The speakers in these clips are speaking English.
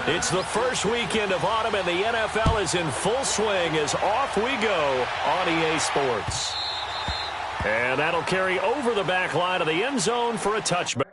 It's the first weekend of autumn, and the NFL is in full swing as off we go on EA Sports. And that'll carry over the back line of the end zone for a touchback.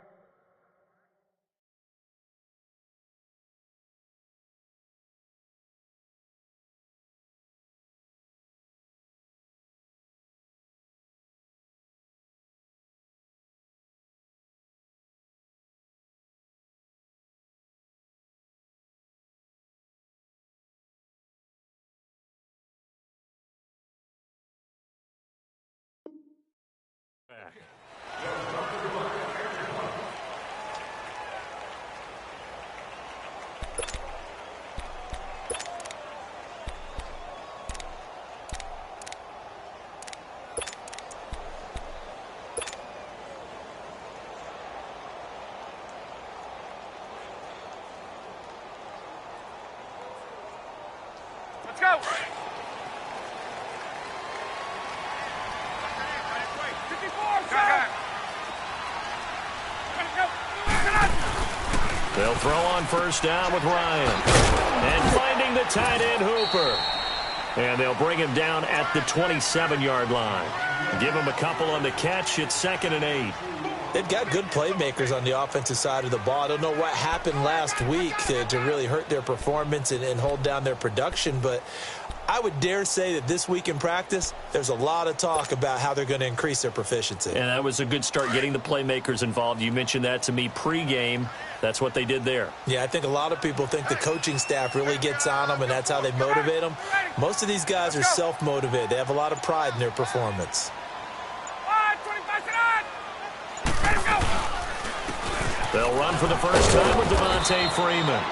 Let's go. 54, sir. They'll throw on first down with Ryan. And finding the tight end Hooper. And they'll bring him down at the 27-yard line. Give him a couple on the catch. It's 2nd and 8. They've got good playmakers on the offensive side of the ball. I don't know what happened last week to really hurt their performance and hold down their production, but I would dare say that this week in practice, there's a lot of talk about how they're going to increase their proficiency. And that was a good start, getting the playmakers involved. You mentioned that to me pregame. That's what they did there. Yeah, I think a lot of people think the coaching staff really gets on them, and that's how they motivate them. Most of these guys are self-motivated. They have a lot of pride in their performance. They'll run for the first time with Devontae Freeman.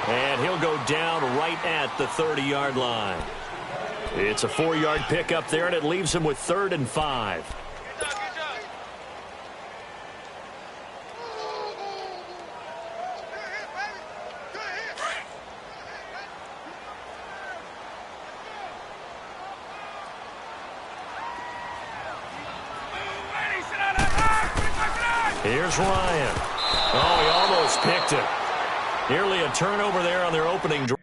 And he'll go down right at the 30-yard line. It's a 4-yard pickup there, and it leaves him with 3rd and 5. Here's Ryan. Oh, he almost picked it. Nearly a turnover there on their opening drive.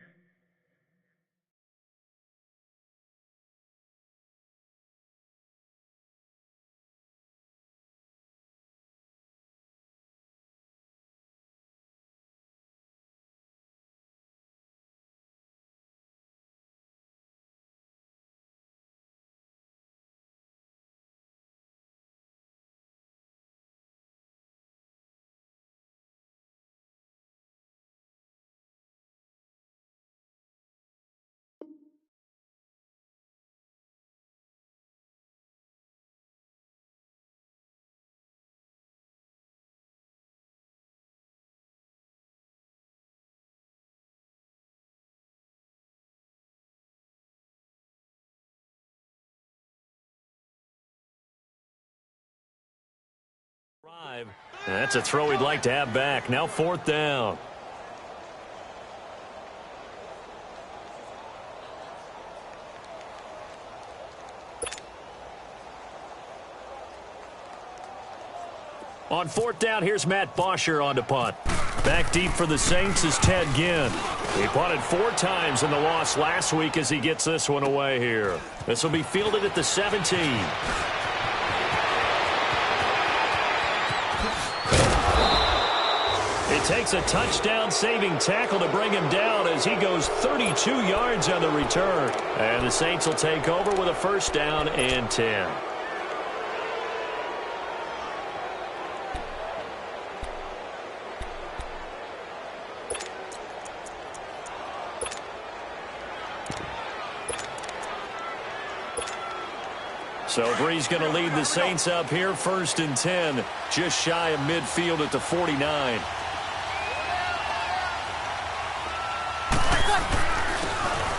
That's a throw he'd like to have back. Now 4th down. On 4th down, here's Matt Bosher on to punt. Back deep for the Saints is Ted Ginn. He punted 4 times in the loss last week as he gets this one away here. This will be fielded at the 17. It takes a touchdown-saving tackle to bring him down as he goes 32 yards on the return. And the Saints will take over with a 1st down and 10. So Bree's going to lead the Saints up here, 1st and 10, just shy of midfield at the 49.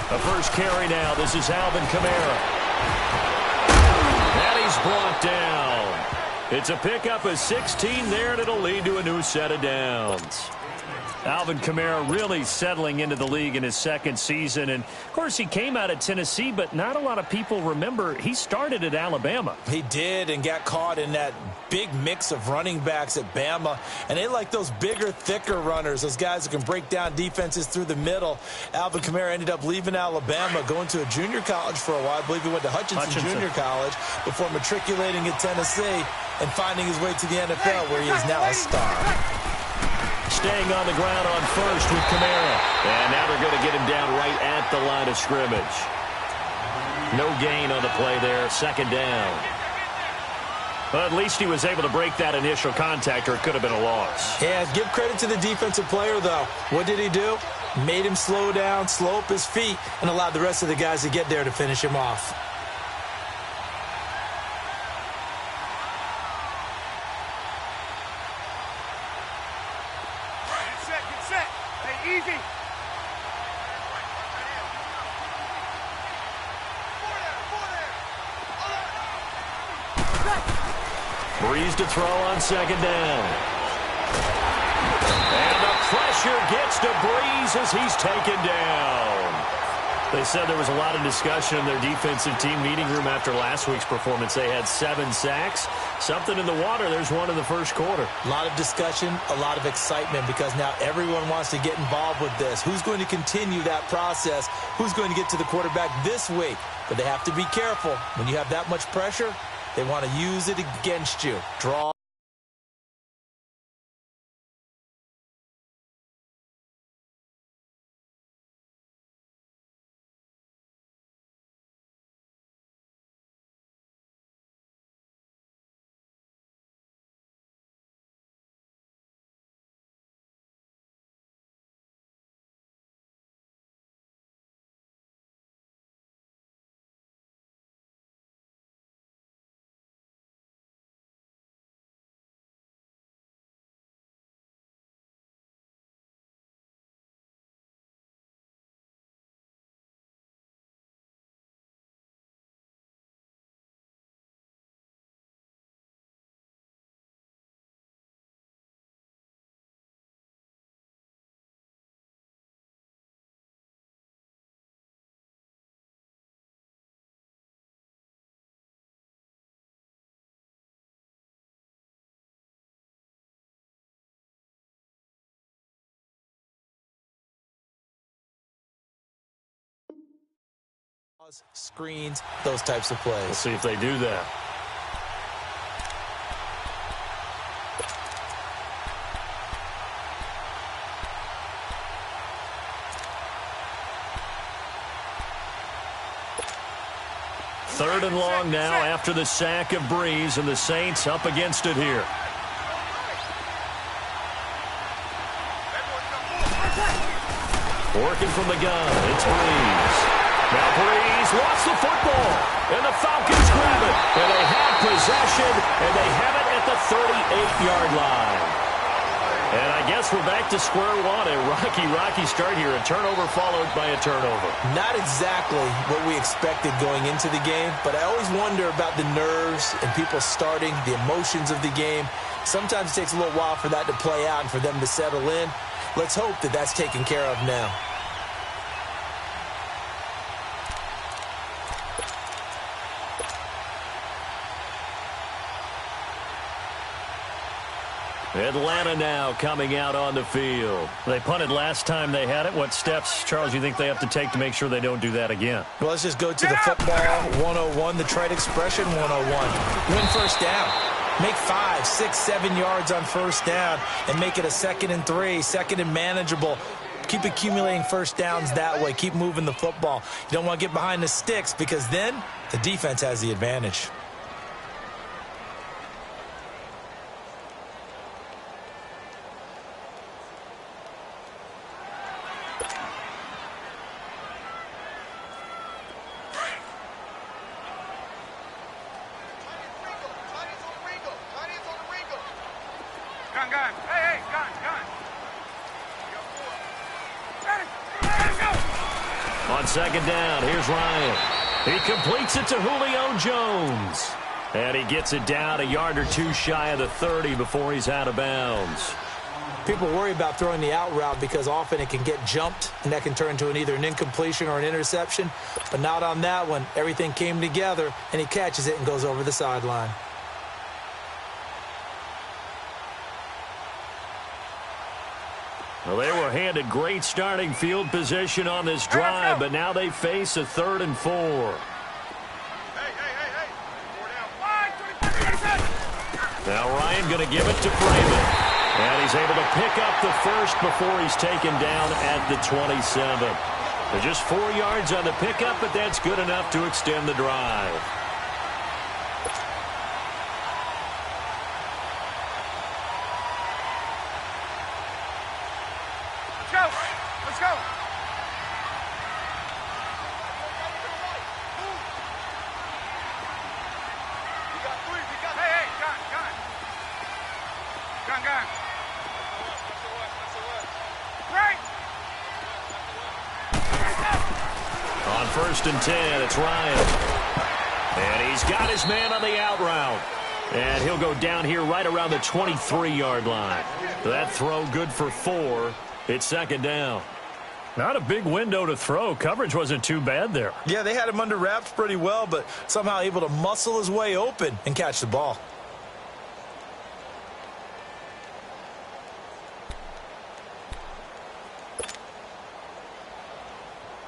The first carry now. This is Alvin Kamara. And he's brought down. It's a pickup of 16 there, and it'll lead to a new set of downs. Alvin Kamara really settling into the league in his 2nd season. And, of course, he came out of Tennessee, but not a lot of people remember he started at Alabama. He did, and got caught in that big mix of running backs at Bama, and they like those bigger, thicker runners, those guys who can break down defenses through the middle. Alvin Kamara ended up leaving Alabama, going to a junior college for a while. I believe he went to Hutchinson Junior College before matriculating at Tennessee and finding his way to the NFL, where he is now a star. Staying on the ground on first with Kamara. And now they're going to get him down right at the line of scrimmage. No gain on the play there. Second down. Well, at least he was able to break that initial contact, or it could have been a loss. Yeah, give credit to the defensive player, though. What did he do? Made him slow down, slow up his feet, and allowed the rest of the guys to get there to finish him off. Get set. Hey, easy. Breeze to throw on second down. And the pressure gets to Breeze as he's taken down. They said there was a lot of discussion in their defensive team meeting room after last week's performance. They had 7 sacks. Something in the water. There's one in the first quarter. A lot of discussion, a lot of excitement, because now everyone wants to get involved with this. Who's going to continue that process? Who's going to get to the quarterback this week? But they have to be careful. When you have that much pressure, they want to use it against you. Draw. Screens, those types of plays. We'll see if they do that. Third and long now after the sack of Breeze, and the Saints up against it here. Working from the gun, it's Breeze. Now Breeze lost the football, and the Falcons grab it. And they have possession, and they have it at the 38-yard line. And I guess we're back to square one. A rocky start here. A turnover followed by a turnover. Not exactly what we expected going into the game, but I always wonder about the nerves and people starting, the emotions of the game. Sometimes it takes a little while for that to play out and for them to settle in. Let's hope that that's taken care of now. Atlanta now coming out on the field. They punted last time they had it. What steps, Charles, you think they have to take to make sure they don't do that again? Well, let's just go to the football 101, the trite expression 101. Win first down. Make 5, 6, 7 yards on first down and make it a 2nd and 3, 2nd and manageable. Keep accumulating first downs that way. Keep moving the football. You don't want to get behind the sticks, because then the defense has the advantage. Gun. Hey, gun. On second down, here's Ryan. He completes it to Julio Jones. And he gets it down a yard or two shy of the 30 before he's out of bounds. People worry about throwing the out route because often it can get jumped, and that can turn into either an incompletion or an interception. But not on that one. Everything came together, and he catches it and goes over the sideline. Well, they were handed great starting field position on this drive, but now they face a 3rd and 4. Hey. 4 down. Now Ryan going to give it to Freeman. And he's able to pick up the first before he's taken down at the 27. They're just 4 yards on the pickup, but that's good enough to extend the drive. Let's go. Hey, gun. Right. On 1st and 10, it's Ryan. And he's got his man on the out route. And he'll go down here right around the 23-yard line. That throw good for 4. It's 2nd down. Not a big window to throw. Coverage wasn't too bad there. Yeah, they had him under wraps pretty well, but somehow able to muscle his way open and catch the ball.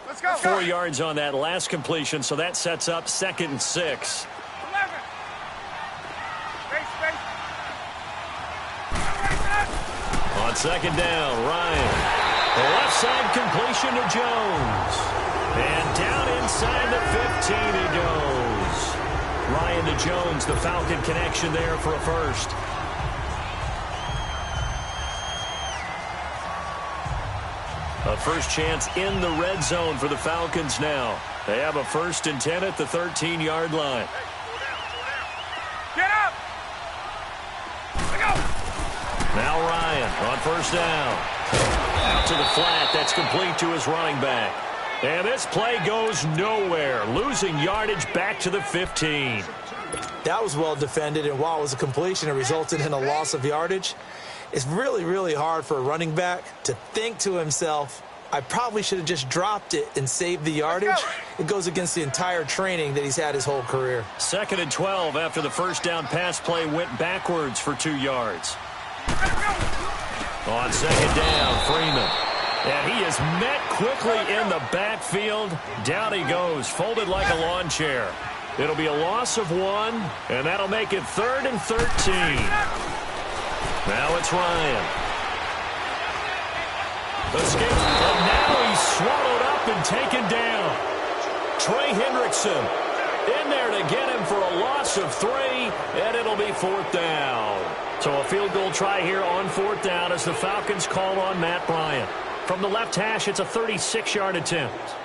Let's go. 4 yards on that last completion, so that sets up 2nd and 6. 11. Space. On 2nd down, Ryan. The left side completion to Jones. And down inside the 15 he goes. Ryan to Jones, the Falcon connection there for a first. A first chance in the red zone for the Falcons now. They have a 1st and 10 at the 13-yard line. Get up. Let's go. Now Ryan on 1st down. Out to the flat. That's complete to his running back. And this play goes nowhere. Losing yardage back to the 15. That was well defended, and while it was a completion, it resulted in a loss of yardage. It's really, really hard for a running back to think to himself, I probably should have just dropped it and saved the yardage. It goes against the entire training that he's had his whole career. 2nd and 12 after the first down pass play went backwards for 2 yards. On 2nd down, Freeman. And he is met quickly in the backfield. Down he goes, folded like a lawn chair. It'll be a loss of 1, and that'll make it 3rd and 13. Now it's Ryan. Escape, and now he's swallowed up and taken down. Trey Hendrickson in there to get him for a loss of 3, and it'll be 4th down. So a field goal try here on 4th down as the Falcons call on Matt Bryant. From the left hash, it's a 36-yard attempt.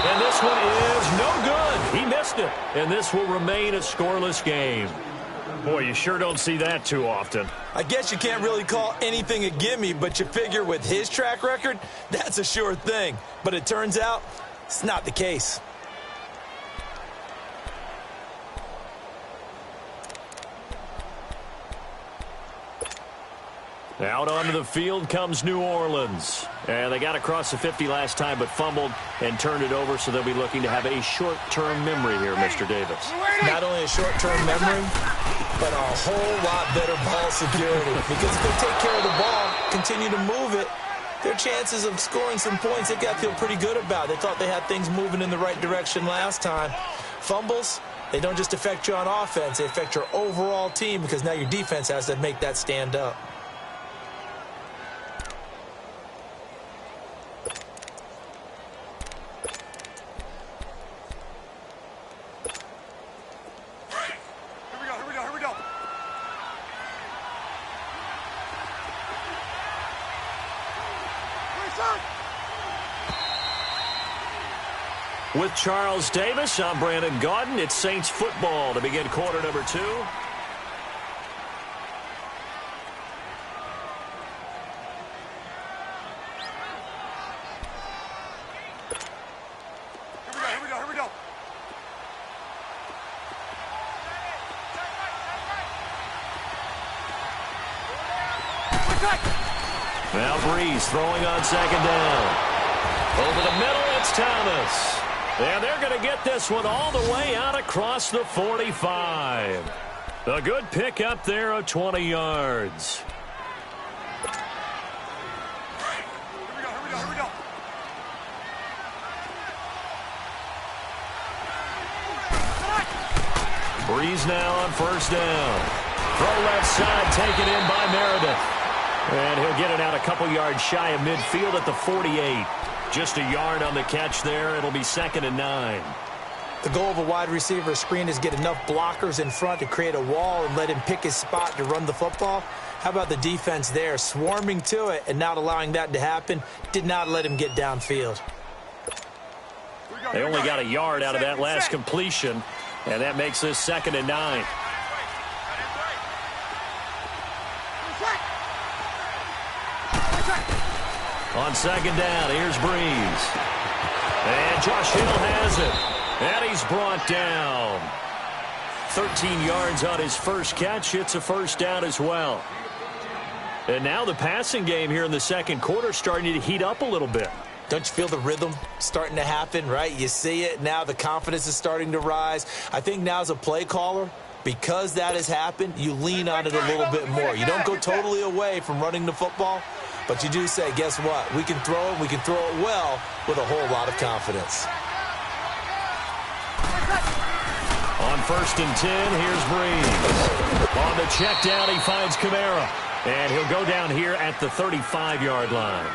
And this one is no good. He missed it. And this will remain a scoreless game. Boy, you sure don't see that too often. I guess you can't really call anything a gimme, but you figure with his track record, that's a sure thing. But it turns out it's not the case. Out onto the field comes New Orleans. And they got across the 50 last time, but fumbled and turned it over, so they'll be looking to have a short-term memory here, Mr. Davis. Not only a short-term memory, but a whole lot better ball security. Because if they take care of the ball, continue to move it, their chances of scoring some points, they got to feel pretty good about. They thought they had things moving in the right direction last time. Fumbles, they don't just affect you on offense, they affect your overall team, because now your defense has to make that stand up. With Charles Davis, I'm Brandon Gaudin. It's Saints football to begin quarter number 2. Here we go. Now Breeze throwing on 2nd down. Over the middle, it's Thomas. And they're going to get this one all the way out across the 45. A good pick up there of 20 yards. Here we go. Breeze now on first down. Throw left side, taken in by Meredith. And he'll get it out a couple yards shy of midfield at the 48. Just a yard on the catch there. It'll be 2nd and 9. The goal of a wide receiver screen is get enough blockers in front to create a wall and let him pick his spot to run the football. How about the defense there, swarming to it and not allowing that to happen? Did not let him get downfield. They only got a yard out of that last completion, and that makes this 2nd and 9. On 2nd down, here's Breeze. And Josh Hill has it. And he's brought down. 13 yards on his first catch. It's a first down as well. And now the passing game here in the second quarter starting to heat up a little bit. Don't you feel the rhythm starting to happen, right? You see it now. The confidence is starting to rise. I think now as a play caller, because that has happened, you lean on it a little bit more. You don't go totally away from running the football, but you do say, guess what? We can throw it. We can throw it well with a whole lot of confidence. On 1st and 10, here's Breeze. On the check down, he finds Kamara. And he'll go down here at the 35-yard line.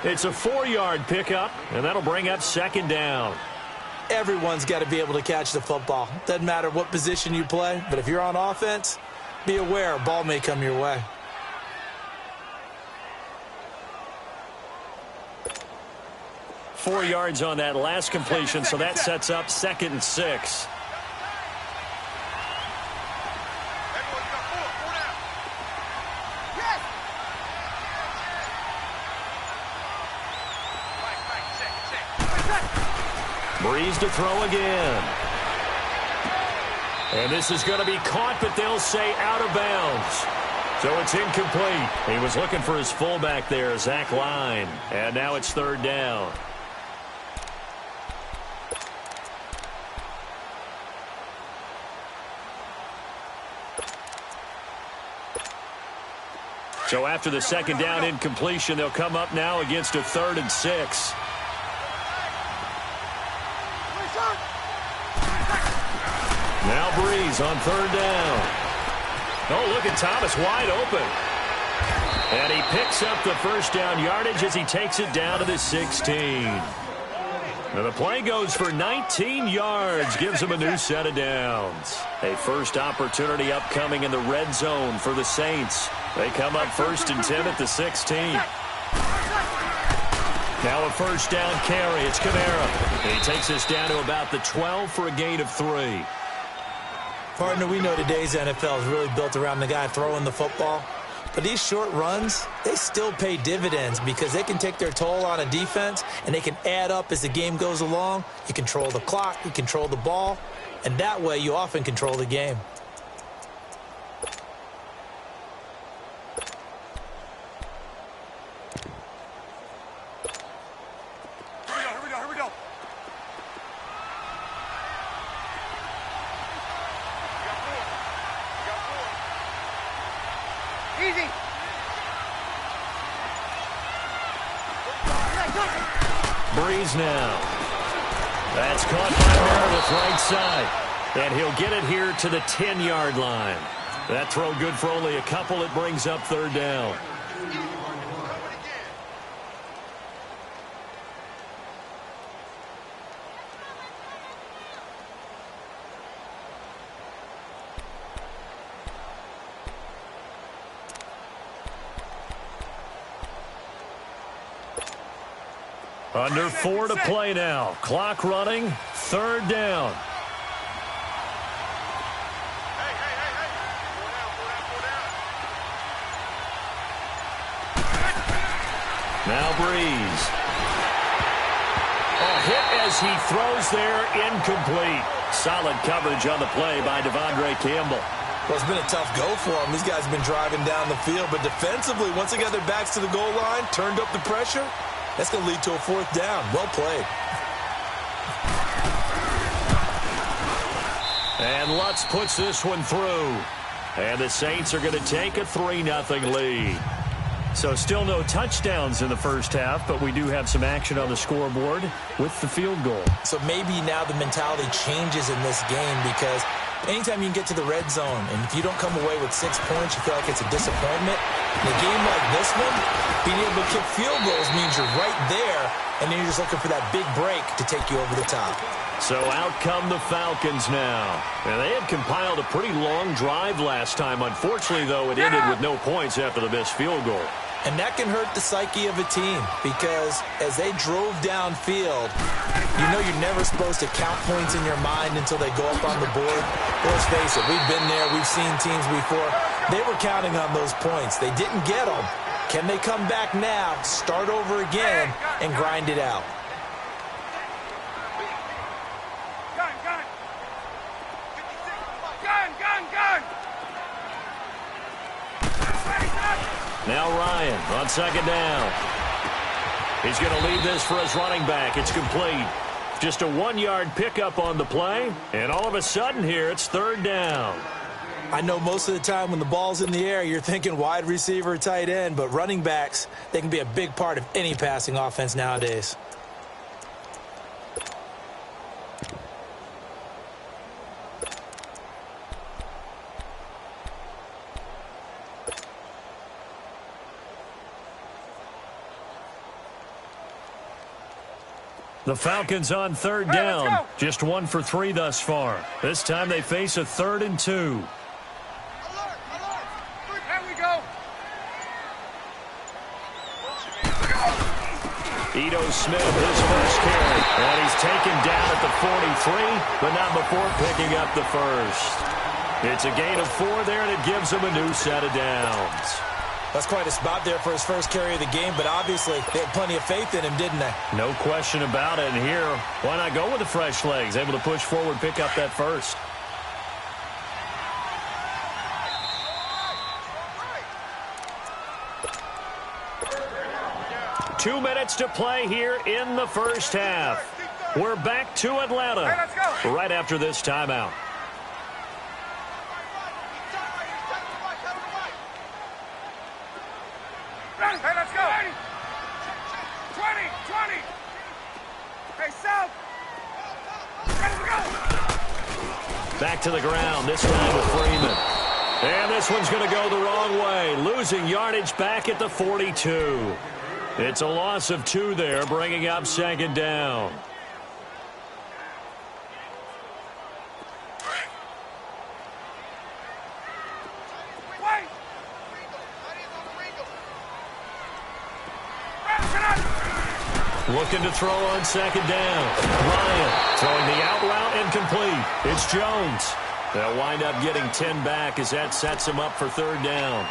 It's a 4-yard pickup, and that'll bring up 2nd down. Everyone's got to be able to catch the football. Doesn't matter what position you play, but if you're on offense, be aware a ball may come your way. Four yards on that last completion, so that sets up 2nd and 6. Breeze to throw again. And this is going to be caught, but they'll say out of bounds. So it's incomplete. He was looking for his fullback there, Zach Line. And now it's 3rd down. So after the 2nd down incompletion, they'll come up now against a 3rd and 6. Now Breeze on 3rd down. Oh, look at Thomas wide open. And he picks up the first down yardage as he takes it down to the 16. Now the play goes for 19 yards, gives him a new set of downs. A first opportunity upcoming in the red zone for the Saints. They come up 1st and 10 at the 16. Now a first down carry. It's Kamara. He takes us down to about the 12 for a gain of 3. Partner, we know today's NFL is really built around the guy throwing the football. But these short runs, they still pay dividends because they can take their toll on a defense and they can add up as the game goes along. You control the clock, you control the ball, and that way you often control the game. Here we go. Easy. Breeze now. That's caught by Meredith right side. And he'll get it here to the 10-yard line. That throw good for only a couple. It brings up 3rd down. Under 4 to play now. Clock running. 3rd down. Now Breeze. A hit as he throws there, incomplete. Solid coverage on the play by Devondre Campbell. Well, it's been a tough go for them. These guys have been driving down the field, but defensively, once they got their backs to the goal line, turned up the pressure, that's going to lead to a 4th down. Well played. And Lutz puts this one through. And the Saints are going to take a 3-0 lead. So still no touchdowns in the first half, but we do have some action on the scoreboard with the field goal. So maybe now the mentality changes in this game because anytime you can get to the red zone, and if you don't come away with 6 points, you feel like it's a disappointment. In a game like this one, being able to kick field goals means you're right there, and then you're just looking for that big break to take you over the top. So out come the Falcons now. And they had compiled a pretty long drive last time. Unfortunately, though, it ended with no points after the missed field goal. And that can hurt the psyche of a team because as they drove downfield, you know you're never supposed to count points in your mind until they go up on the board. Let's face it, we've been there. We've seen teams before. They were counting on those points. They didn't get them. Can they come back now, start over again, and grind it out? Now Ryan on second down. He's going to leave this for his running back. It's complete. Just a 1-yard pickup on the play. And all of a sudden here, it's third down. I know most of the time when the ball's in the air, you're thinking wide receiver, tight end. But running backs, they can be a big part of any passing offense nowadays. The Falcons on third down. Just 1 for 3 thus far. This time they face a 3rd and 2. There we go. Ito Smith, his first carry. And he's taken down at the 43, but not before picking up the first. It's a gain of 4 there, and it gives him a new set of downs. That's quite a spot there for his first carry of the game, but obviously they had plenty of faith in him, didn't they? No question about it. And here, why not go with the fresh legs? Able to push forward, pick up that first. Two minutes to play here in the first half. We're back to Atlanta right after this timeout. Hey, let's go. 20. Hey, South. Ready to go. Back to the ground, this time with Freeman. And this one's going to go the wrong way. Losing yardage back at the 42. It's a loss of 2 there, bringing up second down. Looking to throw on second down. Ryan throwing the out route incomplete. It's Jones. They'll wind up getting 10 back as that sets him up for third down.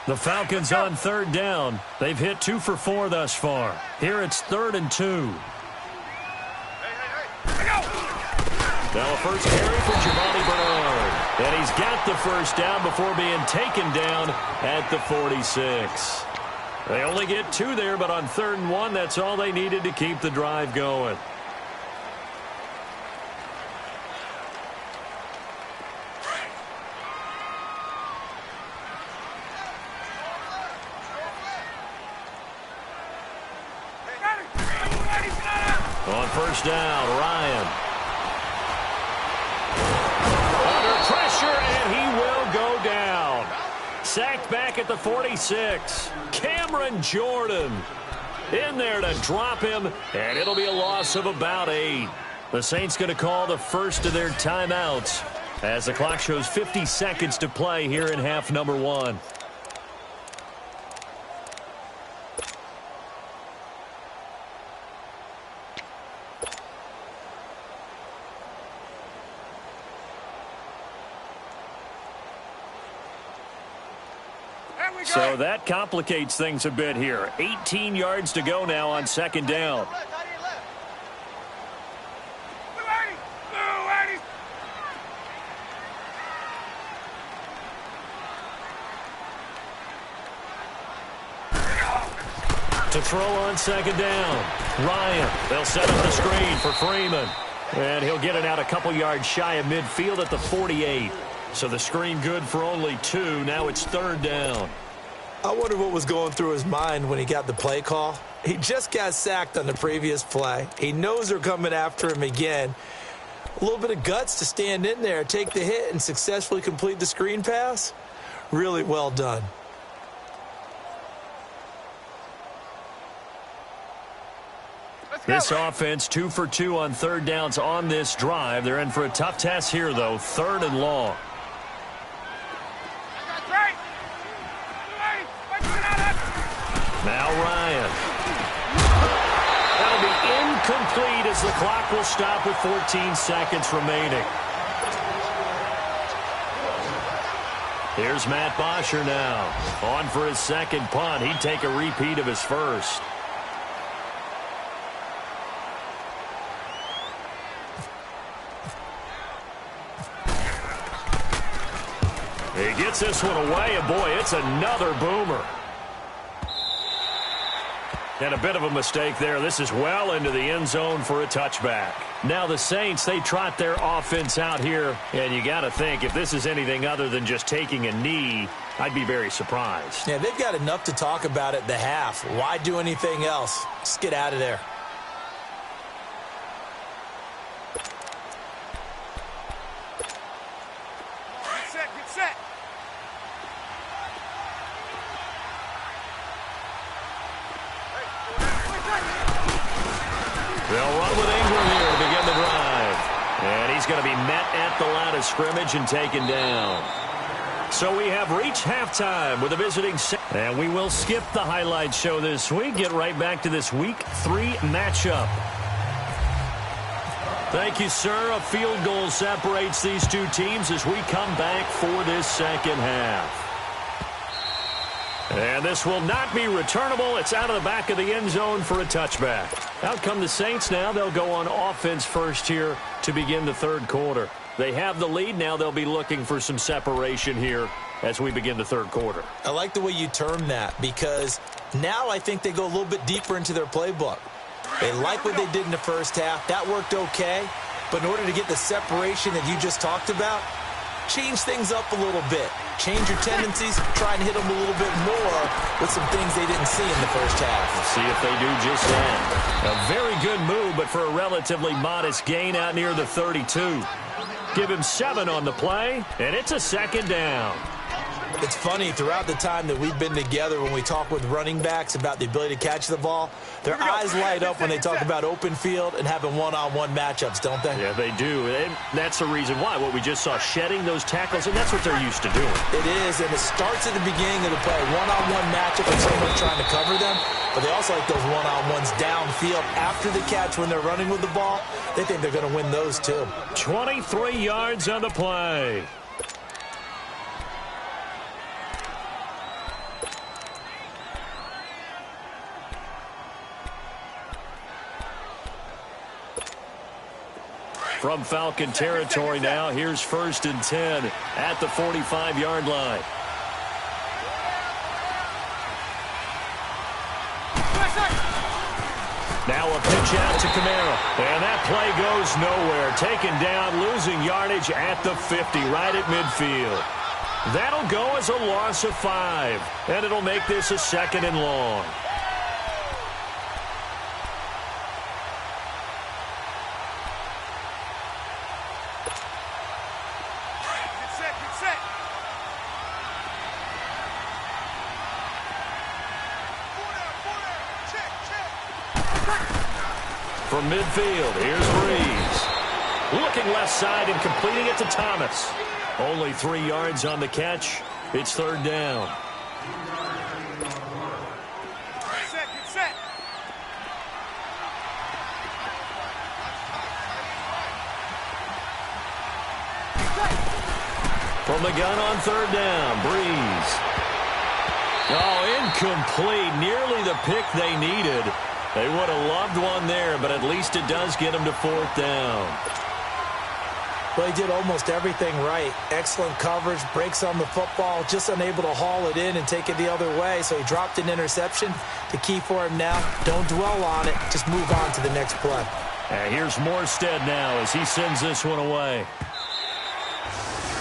The Falcons on third down. They've hit 2 for 4 thus far. Here it's 3rd and 2. Now a first carry for Giovanni Bernard. And he's got the first down before being taken down at the 46. They only get 2 there, but on 3rd and 1, that's all they needed to keep the drive going. On first down, Ryan. Under pressure, and he will go down. Sacked back at the 46. Cameron Jordan in there to drop him, and it'll be a loss of about 8. The Saints going to call the first of their timeouts as the clock shows 50 seconds to play here in half number 1. So that complicates things a bit here. 18 yards to go now on second down. To throw on second down. Ryan, they'll set up the screen for Freeman. And he'll get it out a couple yards shy of midfield at the 48. So the screen good for only 2. Now it's third down. I wonder what was going through his mind when he got the play call. He just got sacked on the previous play. He knows they're coming after him again. A little bit of guts to stand in there, take the hit, and successfully complete the screen pass. Really well done. This offense 2 for 2 on third downs on this drive. They're in for a tough test here, though. Third and long. Now Ryan. That'll be incomplete as the clock will stop with 14 seconds remaining. Here's Matt Bosher now. On for his second punt. He'd take a repeat of his first. He gets this one away, and boy, it's another boomer. And a bit of a mistake there. This is well into the end zone for a touchback. Now the Saints, they trot their offense out here, and you got to think if this is anything other than just taking a knee, I'd be very surprised. Yeah, they've got enough to talk about at the half. Why do anything else? Just get out of there. They'll run with Ingram here to begin the drive. And he's going to be met at the line of scrimmage and taken down. So we have reached halftime with a visiting Saints. And we will skip the highlight show this week. Get right back to this Week 3 matchup. Thank you, sir. A field goal separates these two teams as we come back for this second half. And this will not be returnable. It's out of the back of the end zone for a touchback. Out come the Saints now. They'll go on offense first here to begin the third quarter. They have the lead. Now they'll be looking for some separation here as we begin the third quarter. I like the way you term that because now I think they go a little bit deeper into their playbook. They like what they did in the first half. That worked okay. But in order to get the separation that you just talked about, change things up a little bit. Change your tendencies, try and hit them a little bit more with some things they didn't see in the first half. See if they do just that. A very good move, but for a relatively modest gain out near the 32. Give him 7 on the play, and it's a second down. It's funny, throughout the time that we've been together when we talk with running backs about the ability to catch the ball, their eyes light up when they talk about open field and having one-on-one matchups, don't they? Yeah, they do. And that's the reason why. What we just saw, shedding those tackles, and that's what they're used to doing. It is, and it starts at the beginning of the play. One-on-one matchup with someone trying to cover them, but they also like those one-on-ones downfield after the catch when they're running with the ball. They think they're going to win those, too. 23 yards on the play. From Falcon territory now, here's 1st and 10 at the 45-yard line. Now a pitch out to Kamara. And that play goes nowhere. Taken down, losing yardage at the 50, right at midfield. That'll go as a loss of 5. And it'll make this a 2nd and long. From midfield, here's Breeze. Looking left side and completing it to Thomas. Only 3 yards on the catch. It's 3rd down. Set. From the gun on 3rd down, Breeze. Incomplete. Nearly the pick they needed. They would have loved one there, but at least it does get them to 4th down. Well, he did almost everything right. Excellent coverage, breaks on the football, just unable to haul it in and take it the other way, so he dropped an interception. The key for him now, don't dwell on it, just move on to the next play. And here's Morstead now as he sends this one away.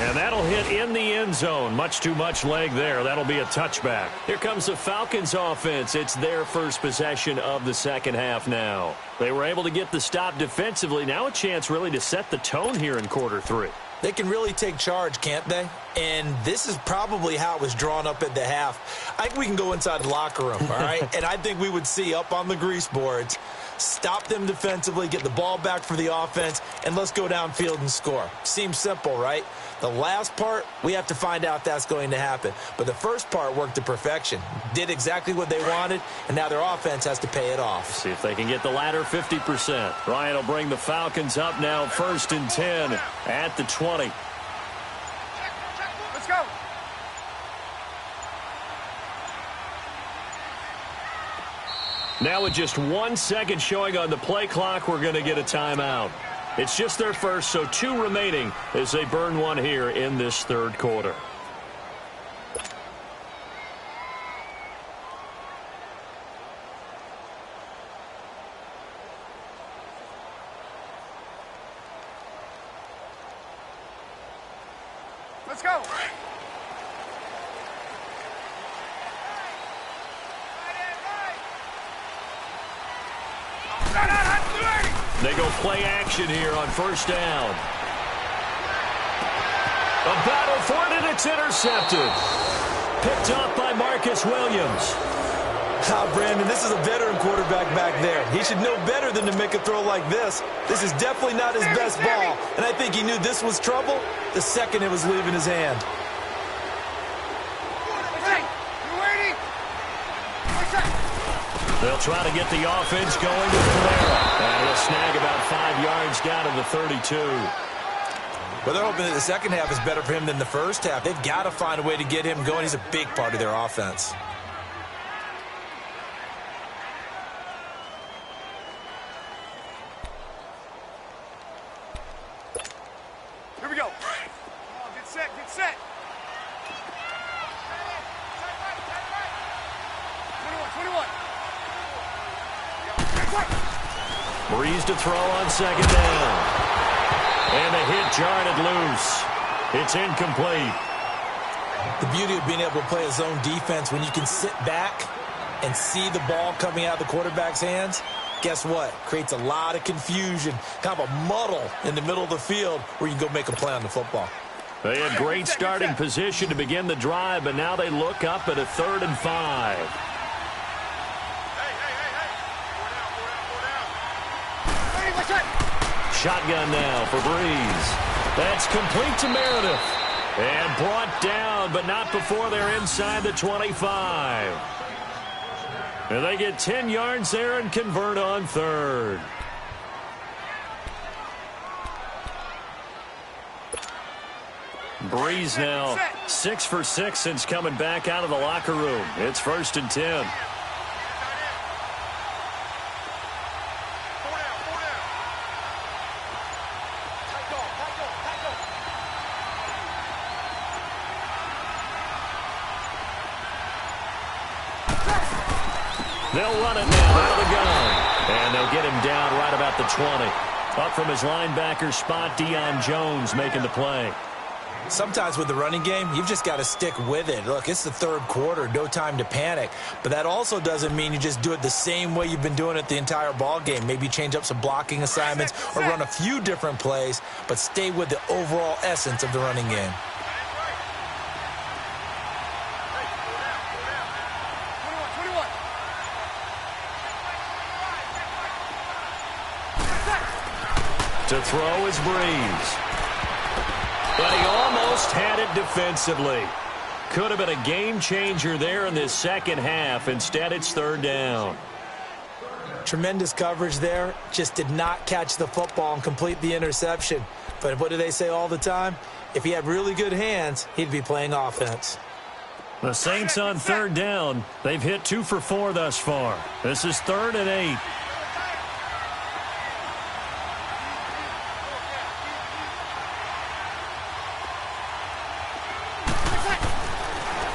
And that'll hit in the end zone. Much too much leg there. That'll be a touchback. Here comes the Falcons offense. It's their first possession of the second half now. They were able to get the stop defensively. Now a chance really to set the tone here in quarter 3. They can really take charge, can't they? And this is probably how it was drawn up at the half. I think we can go inside the locker room, all right? And I think we would see up on the grease boards, stop them defensively, get the ball back for the offense, and let's go downfield and score. Seems simple, right? The last part, we have to find out if that's going to happen. But the first part worked to perfection. Did exactly what they wanted, and now their offense has to pay it off. See if they can get the latter 50%. Ryan will bring the Falcons up now 1st and 10 at the 20. Let's go. Now with just 1 second showing on the play clock, we're going to get a timeout. It's just their first, so 2 remaining as they burn one here in this third quarter. Let's go. They go play action here on 1st down. A battle for it, and it's intercepted. Picked up by Marcus Williams. Brandon, this is a veteran quarterback back there. He should know better than to make a throw like this. This is definitely not his best ball, and I think he knew this was trouble the second it was leaving his hand. They'll try to get the offense going with Valera. And he'll snag about 5 yards down to the 32. Well, they're hoping that the second half is better for him than the first half. They've got to find a way to get him going. He's a big part of their offense. Here we go. Come on, get set, get set. 21. Breeze to throw on 2nd down. And the hit jarred it loose. It's incomplete. The beauty of being able to play a zone defense when you can sit back and see the ball coming out of the quarterback's hands, guess what? Creates a lot of confusion, kind of a muddle in the middle of the field where you can go make a play on the football. They had great starting position to begin the drive, but now they look up at a 3rd and 5. Shotgun now for Breeze. That's complete to Meredith. And brought down, but not before they're inside the 25. And they get 10 yards there and convert on 3rd. Breeze now 6 for 6 since coming back out of the locker room. It's 1st and 10. They'll run it now out of the gun. And they'll get him down right about the 20. Up from his linebacker spot, Deion Jones making the play. Sometimes with the running game, you've just got to stick with it. Look, it's the third quarter, no time to panic. But that also doesn't mean you just do it the same way you've been doing it the entire ball game. Maybe change up some blocking assignments or run a few different plays, but stay with the overall essence of the running game. To throw is Breeze. But he almost had it defensively. Could have been a game changer there in this second half. Instead, it's 3rd down. Tremendous coverage there. Just did not catch the football and complete the interception. But what do they say all the time? If he had really good hands, he'd be playing offense. The Saints on third down. They've hit 2 for 4 thus far. This is 3rd and 8.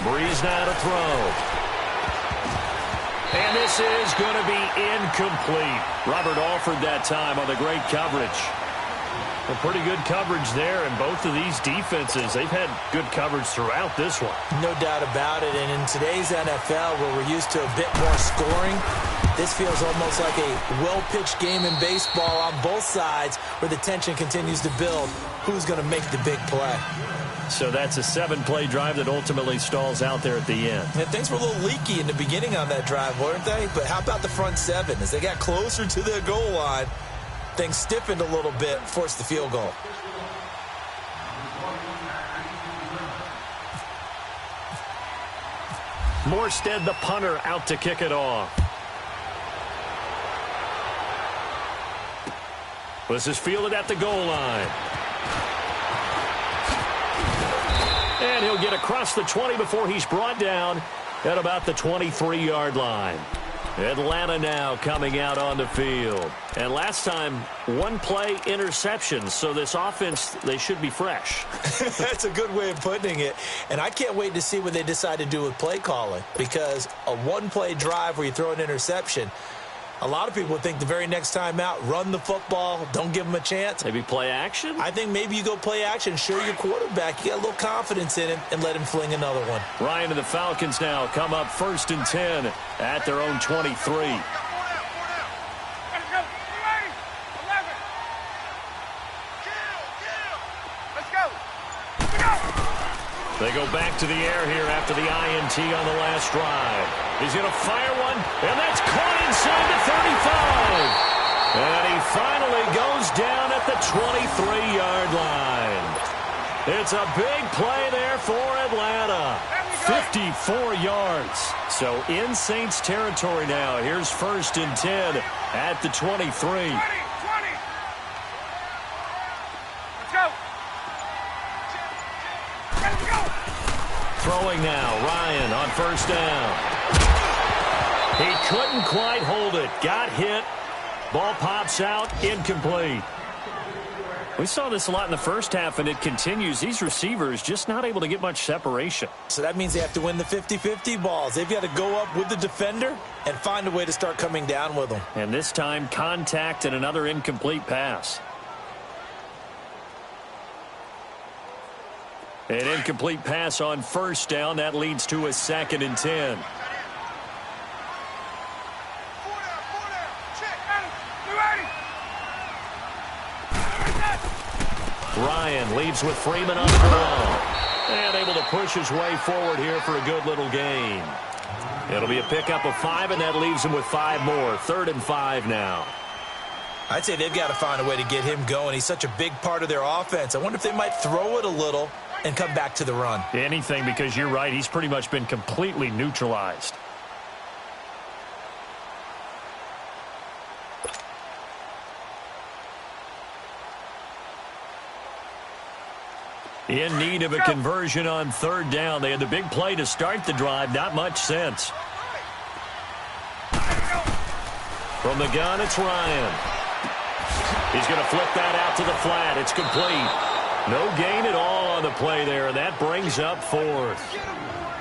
Breeze now to throw. And this is going to be incomplete. Robert Alford that time on the great coverage. A pretty good coverage there, and both of these defenses, they've had good coverage throughout this one. No doubt about it, and in today's NFL, where we're used to a bit more scoring, this feels almost like a well-pitched game in baseball on both sides where the tension continues to build. Who's going to make the big play? So that's a 7-play drive that ultimately stalls out there at the end. And things were a little leaky in the beginning on that drive, weren't they? But how about the front 7? As they got closer to their goal line, things stiffened a little bit, forced the field goal. Morstead, the punter, out to kick it off. This is fielded at the goal line. And he'll get across the 20 before he's brought down at about the 23-yard line. Atlanta now coming out on the field. And last time, 1-play interception. So this offense, they should be fresh. That's a good way of putting it. And I can't wait to see what they decide to do with play calling. Because a 1-play drive where you throw an interception, a lot of people would think the very next time out, run the football, don't give them a chance. Maybe play action? I think maybe you go play action, show your quarterback, you got a little confidence in him, and let him fling another one. Ryan and the Falcons now come up 1st and 10 at their own 23. They go back to the air here after the INT on the last drive. He's going to fire one, and that's caught inside the 35. And he finally goes down at the 23-yard line. It's a big play there for Atlanta. 54 yards. So in Saints territory now. Here's 1st and 10 at the 23. Throwing now, Ryan on 1st down. He couldn't quite hold it. Got hit. Ball pops out, incomplete. We saw this a lot in the first half, and it continues. These receivers just not able to get much separation. So that means they have to win the 50-50 balls. They've got to go up with the defender and find a way to start coming down with them. And this time, contact and another incomplete pass. An incomplete pass on 1st down. That leads to a 2nd and 10. Ryan leaves with Freeman on the ball. And able to push his way forward here for a good little gain. It'll be a pickup of 5, and that leaves him with 5 more. 3rd and 5 now. I'd say they've got to find a way to get him going. He's such a big part of their offense. I wonder if they might throw it a little and come back to the run. Anything, because you're right. He's pretty much been completely neutralized. In need of a conversion on 3rd down. They had the big play to start the drive. Not much sense. From the gun, it's Ryan. He's going to flip that out to the flat. It's complete. No gain at all on the play there, and that brings up 4th.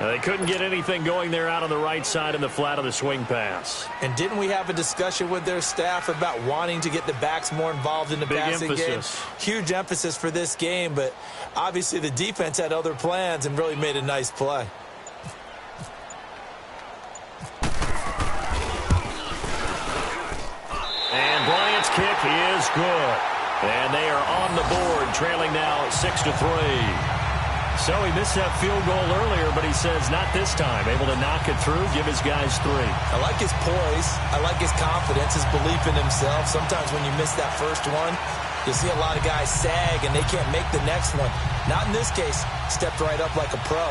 Now, they couldn't get anything going there out on the right side in the flat of the swing pass. And didn't we have a discussion with their staff about wanting to get the backs more involved in the passing game? Huge emphasis for this game, but obviously the defense had other plans and really made a nice play. And Bryant's kick is good. And they are on the board, trailing now 6-3. So he missed that field goal earlier, but he says not this time. Able to knock it through, give his guys 3. I like his poise. I like his confidence, his belief in himself. Sometimes when you miss that first one, you see a lot of guys sag and they can't make the next one. Not in this case. Stepped right up like a pro.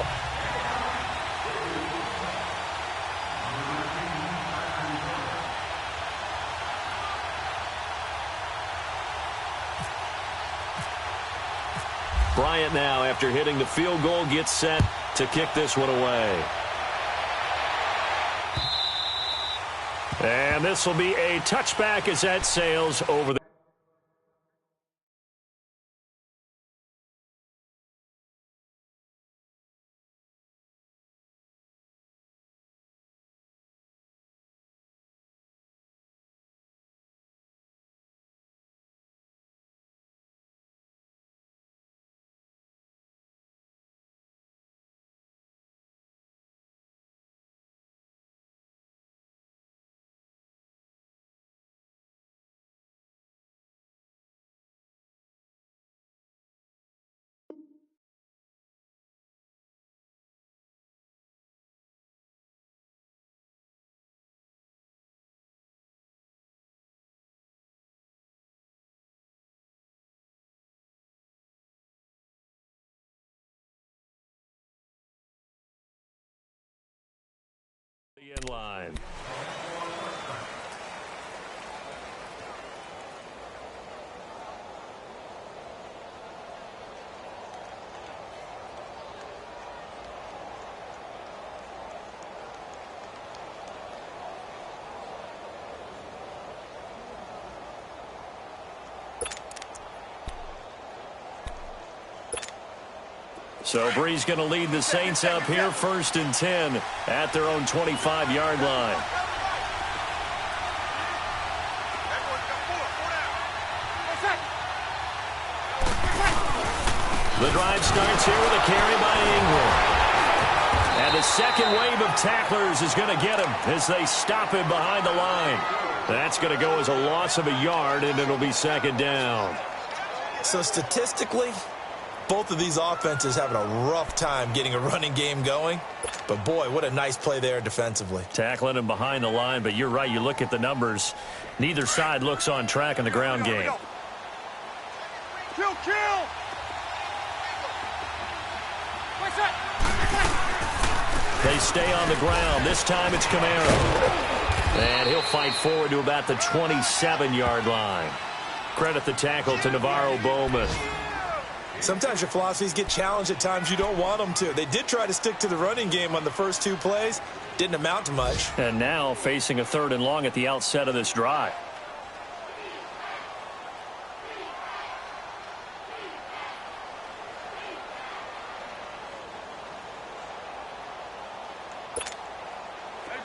Bryant now, after hitting the field goal, gets set to kick this one away. And this will be a touchback as that sails over the end line. So Bree's going to lead the Saints up here 1st and 10 at their own 25-yard line. The drive starts here with a carry by Ingram. And the second wave of tacklers is going to get him as they stop him behind the line. That's going to go as a loss of a yard, and it'll be 2nd down. So statistically, both of these offenses having a rough time getting a running game going. But, boy, what a nice play there defensively. Tackling him behind the line, but you're right. You look at the numbers. Neither side looks on track in the ground game. Kill! They stay on the ground. This time it's Camaro. And he'll fight forward to about the 27-yard line. Credit the tackle to Navarro Bowman. Sometimes your philosophies get challenged at times you don't want them to. They did try to stick to the running game on the first 2 plays. Didn't amount to much. And now facing a 3rd and long at the outset of this drive.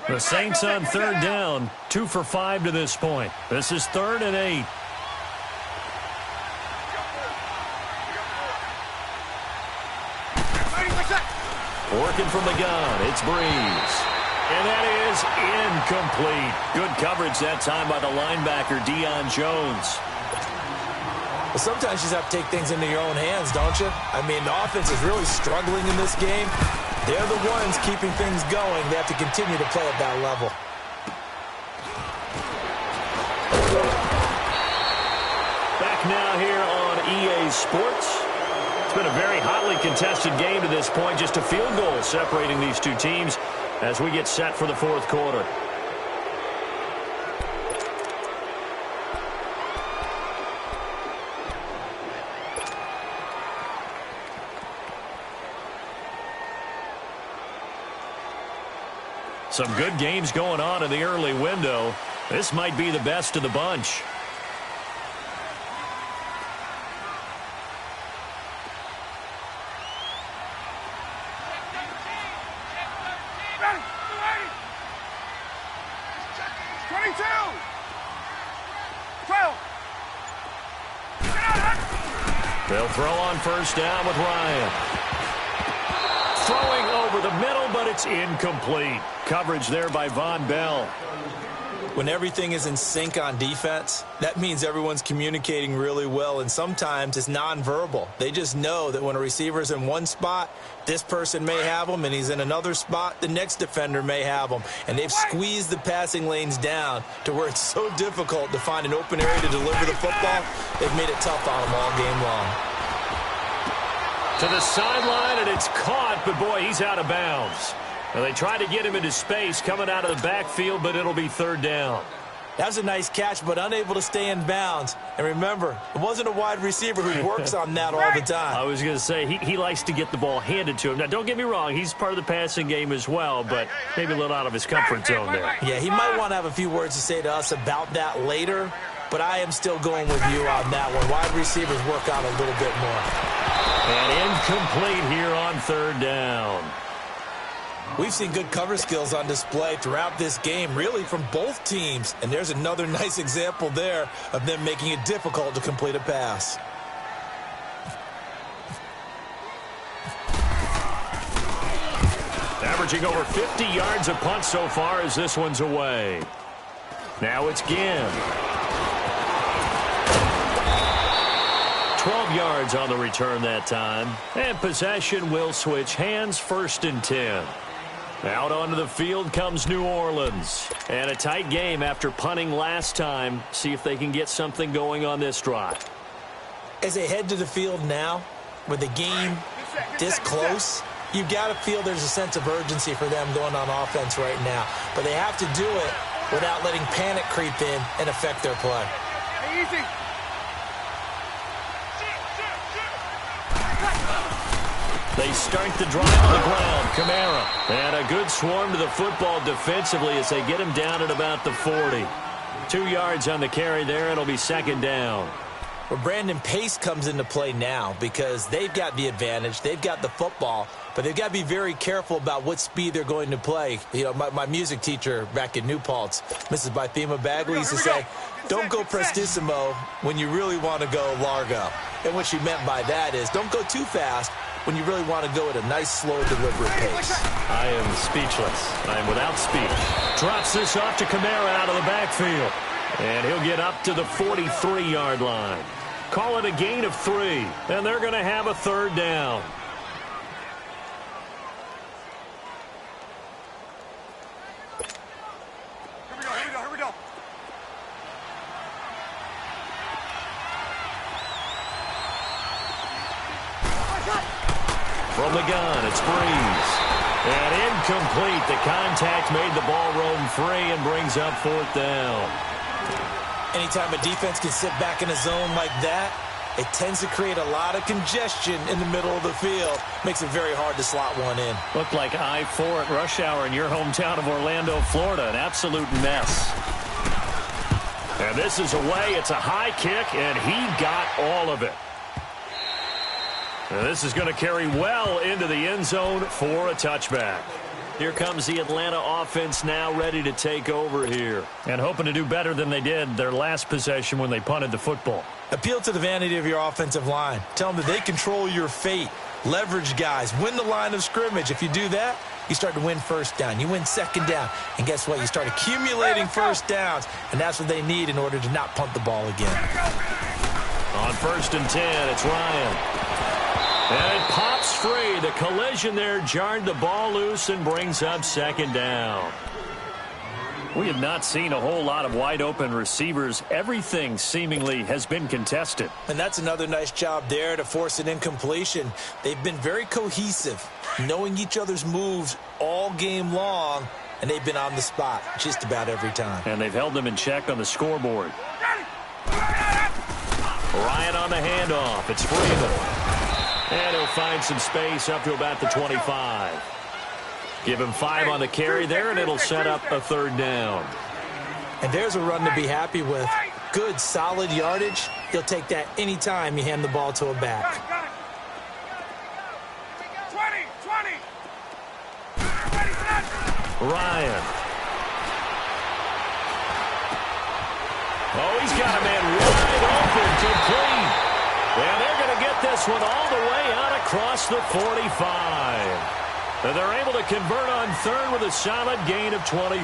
The Saints on 3rd down, 2 for 5 to this point. This is 3rd and 8. Working from the gun, it's Breeze. And that is incomplete. Good coverage that time by the linebacker, Deion Jones. Well, sometimes you just have to take things into your own hands, don't you? I mean, the offense is really struggling in this game. They're the ones keeping things going. They have to continue to play at that level. Back now here on EA Sports. It's been a very hotly contested game to this point. Just a field goal separating these two teams as we get set for the 4th quarter. Some good games going on in the early window. This might be the best of the bunch. They'll throw on 1st down with Ryan. Throwing over the middle, but it's incomplete. Coverage there by Von Bell. When everything is in sync on defense, that means everyone's communicating really well, and sometimes it's nonverbal. They just know that when a receiver's in one spot, this person may have him, and he's in another spot, the next defender may have him. And they've squeezed the passing lanes down to where it's so difficult to find an open area to deliver the football. They've made it tough on them all game long. To the sideline, and it's caught, but boy, he's out of bounds. Well, they tried to get him into space coming out of the backfield, but it'll be 3rd down. That was a nice catch, but unable to stay in bounds. And remember, it wasn't a wide receiver who works on that all the time. I was going to say, he likes to get the ball handed to him. Now, don't get me wrong, he's part of the passing game as well, but maybe a little out of his comfort zone there. Yeah, he might want to have a few words to say to us about that later, but I am still going with you on that one. Wide receivers work out a little bit more. And incomplete here on third down. We've seen good cover skills on display throughout this game, really from both teams. And there's another nice example there of them making it difficult to complete a pass. Averaging over 50 yards a punt so far as this one's away. Now it's Ginn. 12 yards on the return that time. And possession will switch hands, 1st and 10. Out onto the field comes New Orleans. And a tight game after punting last time. See if they can get something going on this drive. As they head to the field now, with the game this close, you've got to feel there's a sense of urgency for them going on offense right now. But they have to do it without letting panic creep in and affect their play. Hey, easy. They start the drive on the ground. Kamara. And a good swarm to the football defensively as they get him down at about the 40. 2 yards on the carry there. It'll be 2nd down. Well, Brandon, pace comes into play now because they've got the advantage. They've got the football, but they've got to be very careful about what speed they're going to play. You know, my music teacher back in New Paltz, Mrs. Bythema Bagley, used to say, don't go prestissimo when you really want to go largo. And what she meant by that is don't go too fast when you really want to go at a nice, slow, deliberate pace. I am speechless. I am without speech. Drops this off to Kamara out of the backfield. And he'll get up to the 43-yard line. Call it a gain of 3, and they're going to have a 3rd down. Here we go. From the gun, it's Breeze. And incomplete. The contact made the ball roam free and brings up 4th down. Anytime a defense can sit back in a zone like that, it tends to create a lot of congestion in the middle of the field. Makes it very hard to slot one in. Looked like I-4 at rush hour in your hometown of Orlando, Florida. An absolute mess. And this is away. It's a high kick, and he got all of it. And this is going to carry well into the end zone for a touchback. Here comes the Atlanta offense now ready to take over here. And hoping to do better than they did their last possession when they punted the football. Appeal to the vanity of your offensive line. Tell them that they control your fate. Leverage guys. Win the line of scrimmage. If you do that, you start to win 1st down. You win 2nd down. And guess what? You start accumulating 1st downs. And that's what they need in order to not punt the ball again. On 1st and 10, it's Ryan. And it pops free. The collision there jarred the ball loose and brings up 2nd down. We have not seen a whole lot of wide-open receivers. Everything seemingly has been contested. And that's another nice job there to force an incompletion. They've been very cohesive, knowing each other's moves all game long, and they've been on the spot just about every time. And they've held them in check on the scoreboard. Ryan on the handoff. It's Freeman. And he'll find some space up to about the 25. Give him 5 on the carry there, and it'll set up a 3rd down. And there's a run to be happy with. Good, solid yardage. He'll take that anytime you hand the ball to a back. 20. Ryan. Oh, he's got a man wide open, complete. And they're going to get this one all the way out across the 45. And they're able to convert on 3rd with a solid gain of 23.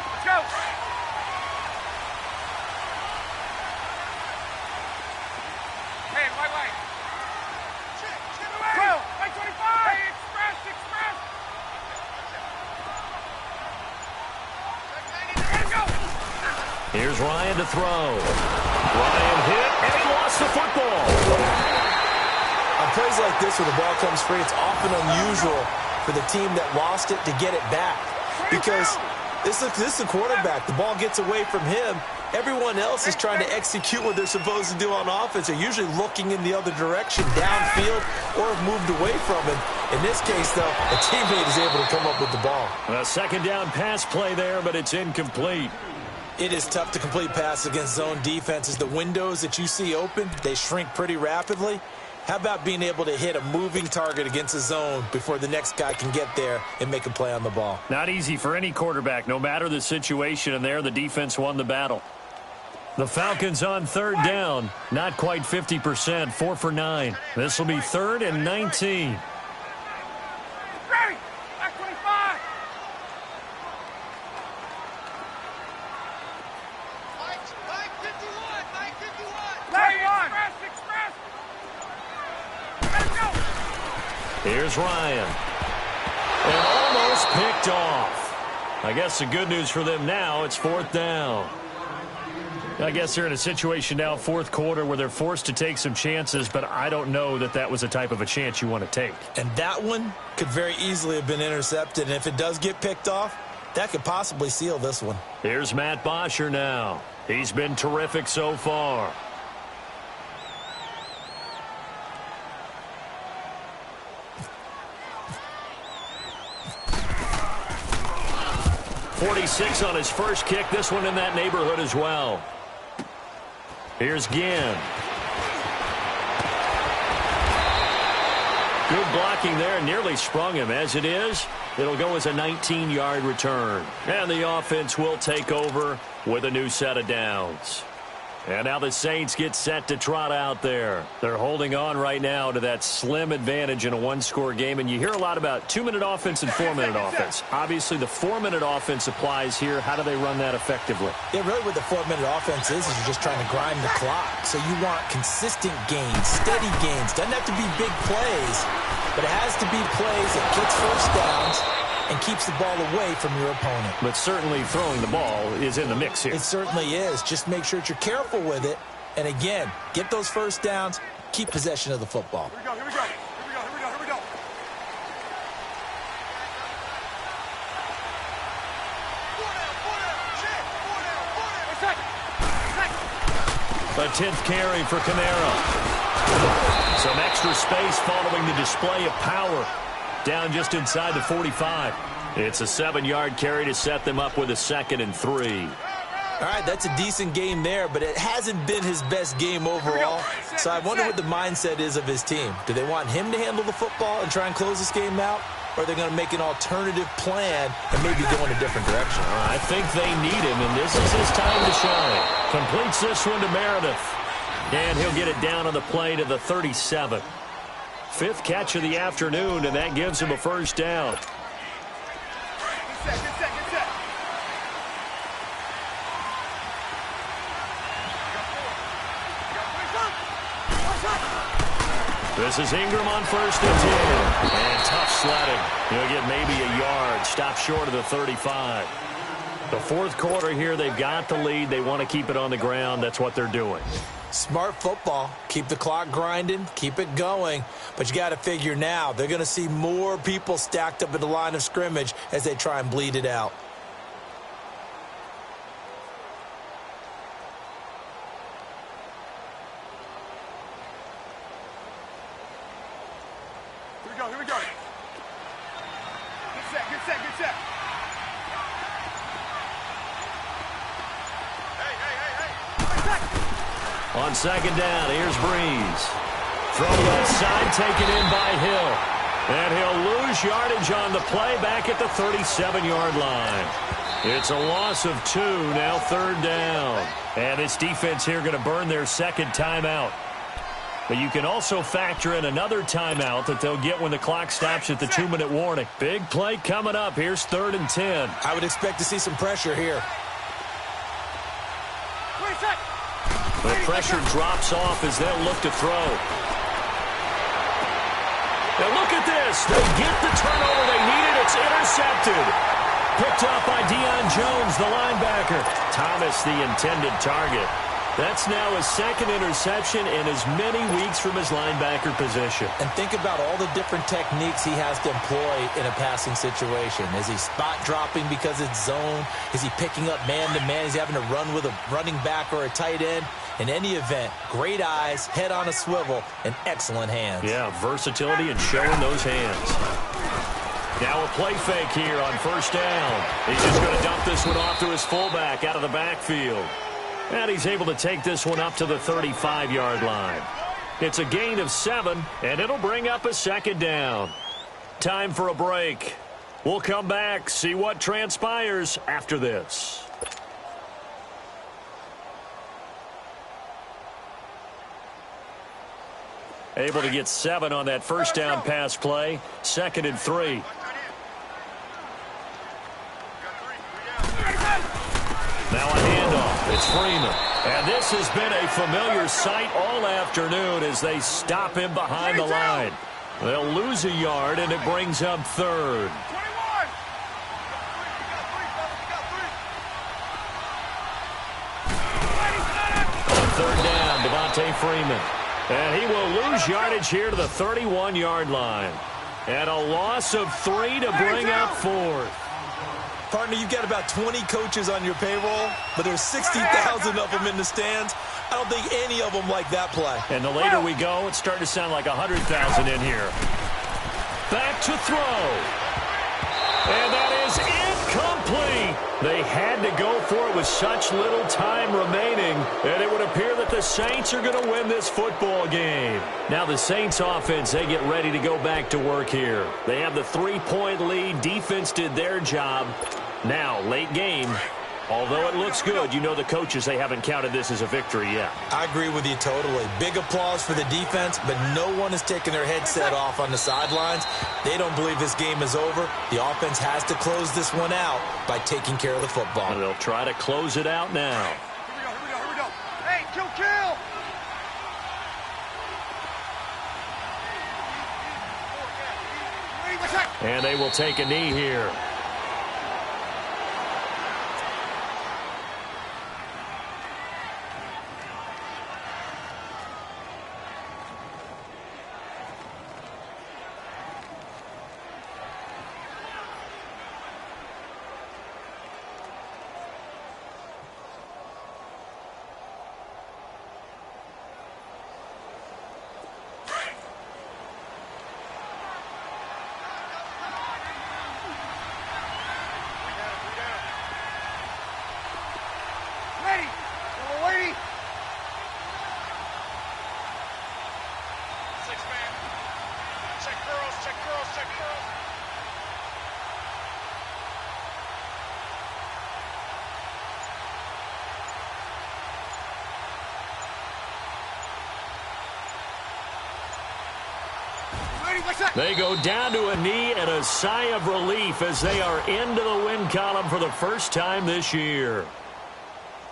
Let's go. Hey, white. Go. Right 25. Hey, express. Here's Ryan to throw. Ryan hit, and he lost the football. On plays like this where the ball comes free, it's often unusual for the team that lost it to get it back. Because this is a quarterback. The ball gets away from him. Everyone else is trying to execute what they're supposed to do on offense. They're usually looking in the other direction, downfield, or have moved away from him. In this case, though, a teammate is able to come up with the ball. A second down pass play there, but it's incomplete. It is tough to complete passes against zone defenses. The windows that you see open, they shrink pretty rapidly. How about being able to hit a moving target against a zone before the next guy can get there and make a play on the ball? Not easy for any quarterback, no matter the situation, and there the defense won the battle. The Falcons on third down, not quite 50%, 4 for 9. This will be 3rd and 19. Ready! Back 25! Mike 51! Mike 51! Line express! Let's go! Here's Ryan. And almost picked off. I guess the good news for them now, it's 4th down. I guess they're in a situation now, 4th quarter, where they're forced to take some chances, but I don't know that that was the type of a chance you want to take. And that one could very easily have been intercepted, and if it does get picked off, that could possibly seal this one. Here's Matt Bosher now. He's been terrific so far. .46 on his first kick. This one in that neighborhood as well. Here's Ginn. Good blocking there. Nearly sprung him. As it is, it'll go as a 19-yard return. And the offense will take over with a new set of downs. And now the Saints get set to trot out there. They're holding on right now to that slim advantage in a one-score game. And you hear a lot about 2-minute offense and 4-minute offense. Obviously, the 4-minute offense applies here. How do they run that effectively? Yeah, really what the 4-minute offense is you're just trying to grind the clock. So you want consistent gains, steady gains. Doesn't have to be big plays, but it has to be plays that gets first downs and keeps the ball away from your opponent. But certainly throwing the ball is in the mix here. It certainly is. Just make sure that you're careful with it. And again, get those first downs, keep possession of the football. Here we go, here we go. Here we go, here we go, here we go. A 10th carry for Camaro. Some extra space following the display of power. Down just inside the 45. It's a 7-yard carry to set them up with a 2nd and 3. All right, that's a decent game there, but it hasn't been his best game overall. So I wonder what the mindset is of his team. Do they want him to handle the football and try and close this game out? Or are they going to make an alternative plan and maybe go in a different direction? I think they need him, and this is his time to shine. Completes this one to Meredith. And he'll get it down on the play to the 37. 5th catch of the afternoon, and that gives him a first down. Good set, good set, good set. This is Ingram on 1st and 10. And tough sledding. He'll get maybe a yard. Stop short of the 35. The 4th quarter here, they've got the lead. They want to keep it on the ground. That's what they're doing. Smart football. Keep the clock grinding. Keep it going. But you got to figure now, they're going to see more people stacked up at the line of scrimmage as they try and bleed it out. Here we go, here we go. Good set, good set, good set. On 2nd down, here's Breeze. Throw left side, taken in by Hill. And he'll lose yardage on the play back at the 37-yard line. It's a loss of 2, now 3rd down. And this defense here going to burn their 2nd timeout. But you can also factor in another timeout that they'll get when the clock stops at the 2-minute warning. Big play coming up. Here's 3rd and 10. I would expect to see some pressure here. The pressure drops off as they'll look to throw. Now look at this. They get the turnover they needed. It's intercepted. Picked up by Deion Jones, the linebacker. Thomas, the intended target. That's now his second interception in as many weeks from his linebacker position. And think about all the different techniques he has to employ in a passing situation. Is he spot dropping because it's zone? Is he picking up man-to-man? Is he having to run with a running back or a tight end? In any event, great eyes, head on a swivel, and excellent hands. Yeah, versatility and showing those hands. Now a play fake here on first down. He's just going to dump this one off to his fullback out of the backfield. And he's able to take this one up to the 35-yard line. It's a gain of 7, and it'll bring up a second down. Time for a break. We'll come back, see what transpires after this. Able to get 7 on that first down pass play. 2nd and 3. Now a handoff. It's Freeman. And this has been a familiar sight all afternoon as they stop him behind the line. They'll lose a yard, and it brings up 3rd. On 3rd down, Devontae Freeman. And he will lose yardage here to the 31-yard line. And a loss of 3 to bring up 4th. Partner, you've got about 20 coaches on your payroll, but there's 60,000 of them in the stands. I don't think any of them like that play. And the later we go, it's starting to sound like 100,000 in here. Back to throw. And that is incomplete. They had to go for it with such little time remaining, and it would appear that the Saints are going to win this football game. Now the Saints offense, they get ready to go back to work here. They have the 3-point lead. Defense did their job. Now, late game, although it looks good, you know the coaches, they haven't counted this as a victory yet. I agree with you totally. Big applause for the defense, but no one is taking their headset off on the sidelines. They don't believe this game is over. The offense has to close this one out by taking care of the football. And they'll try to close it out now. Here we go. Hey, kill! And they will take a knee here. They go down to a knee and a sigh of relief as they are into the win column for the first time this year.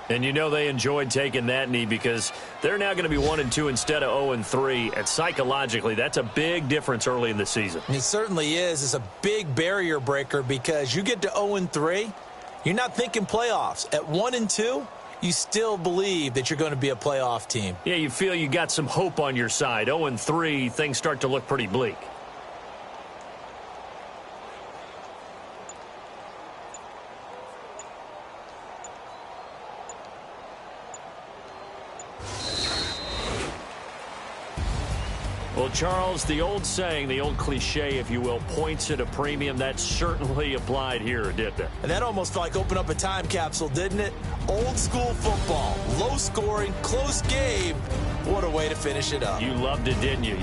And you know they enjoyed taking that knee because they're now going to be 1-2 instead of 0-3. And psychologically, that's a big difference early in the season. It certainly is. It's a big barrier breaker because you get to 0-3, you're not thinking playoffs. At 1-2, you still believe that you're going to be a playoff team. Yeah, you feel you got some hope on your side. 0-3, things start to look pretty bleak. Well, Charles, the old saying, the old cliche, if you will, points at a premium, that certainly applied here, didn't it? And that almost like opened up a time capsule, didn't it? Old school football, low scoring, close game. What a way to finish it up. You loved it, didn't you?